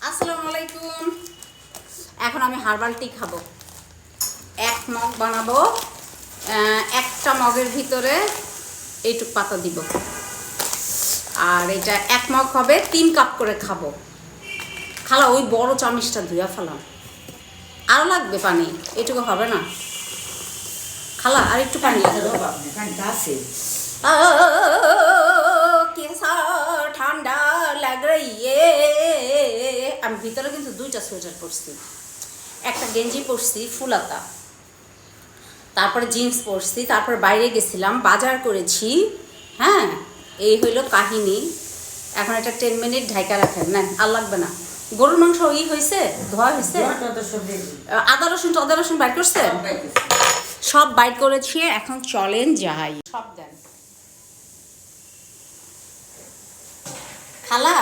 আসসালামু আলাইকুম। এখন আমি হার্বাল টি খাবো। এক মগ বানাবো, একটা মগের ভিতরে এইটুক পাতা দিব, আর এটা এক মগ হবে 3 কাপ করে খাবো। খালা ওই বড় চামচটা ধুয়া ফেলাম, আরও লাগবে পানি, এটুকু হবে না খালা, আর একটু পানি লাগবে। ঠান্ডা লাগ আমি ভিতরে কিন্তু 2টা সোয়েটার পরছি, একটা গেঞ্জি পরছি ফুলাতা, তারপরে জিন্স পরছি, তারপর বাইরে গেছিলাম, বাজার করেছি। হ্যাঁ, এই হইলো কাহিনী। এখন একটা 10 মিনিট ঢাকা রাখেন, না আর লাগবে না। গরুর মাংস হয়েছে, ধোয়া হয়েছে, আদা রসুন বাইর করছে, সব বাইর করেছি। এখন চলেন যাই, সব দেন খালা,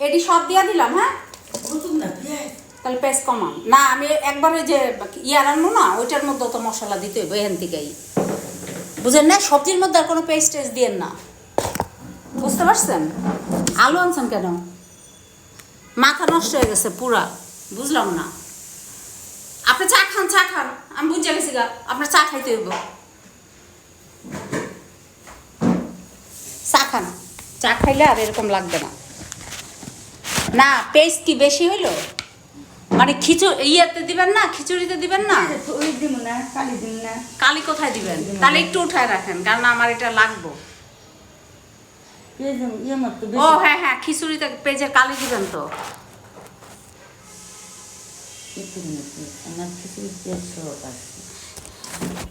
এটি সব দিয়া দিলাম। হ্যাঁ, তাহলে পেস্ট কমান না, আমি একবারে যে ইয়ার আনবো না, ওইটার মধ্যে তো মশলা দিতে হইব এখান থেকেই, বুঝেন না? সবজির মধ্যে আর কোনো পেস্ট টেস্ট দিয়েন না, বুঝতে পারছেন? আলু আনছেন কেন? মাথা নষ্ট হয়ে গেছে পুরা, বুঝলাম না। আপনি চা খান, আমি বুঝে গেছি গা, আপনার চা খাইতে হইব। চা খাইলে আর এরকম লাগবে না। না পেস্ট কি বেশি হইলো? মানে ইয়েতে দিবেন না, খিচুড়িতে দিবেন না? কালি কোথায় দিবেন? তাহলে একটু উঠায় রাখেন, কারণ আমার এটা লাগবো। ও হ্যাঁ, খিচুড়িতে পেঁয়াজের কালি দিবেন তো।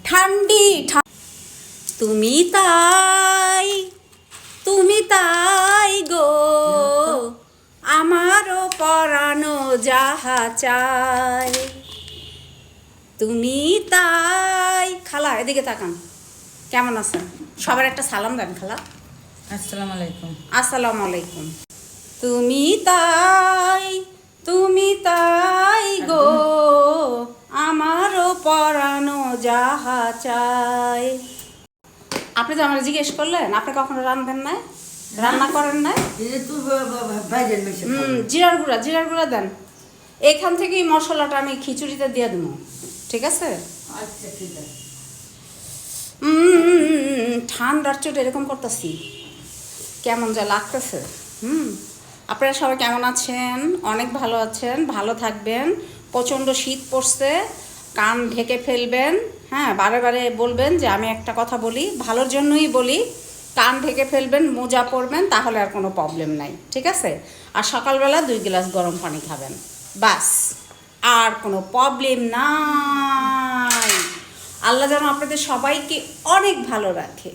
ঠান্ডি তুমি তাই গো, আমারও পরানো যাহা চাই, তুমি তাই। খালা এদিকে তাকান, কেমন আছেন? সবার একটা সালাম দেন খালা। আসসালামু আলাইকুম। তুমি তাই গো, আমারও পরানো যাহা চাই। আপনি তো আমার জিজ্ঞেস করলেন, আপনি কখনো রান্না করেন নাই? জিরার গুঁড়া দেন, এখান থেকেই মশলাটা আমি খিচুড়িতে দিয়ে দেবো, ঠিক আছে? ঠান্ডার চোট এরকম করতেছি, কেমন যা লাগতেছে। আপনারা সবাই কেমন আছেন? অনেক ভালো আছেন, ভালো থাকবেন। প্রচণ্ড শীত পড়ছে, কান ঢেকে ফেলবেন। হ্যাঁ, বারে বারে বলবেন যে আমি একটা কথা বলি, ভালোর জন্যই বলি। কান ঢেকে ফেলবেন, মোজা পরবেন, তাহলে আর কোনো প্রবলেম নাই, ঠিক আছে? আর সকালবেলা 2 গ্লাস গরম পানি খাবেন, বাস, আর কোনো প্রবলেম নাই। আল্লাহ যেন আপনাদের সবাইকে অনেক ভালো রাখে।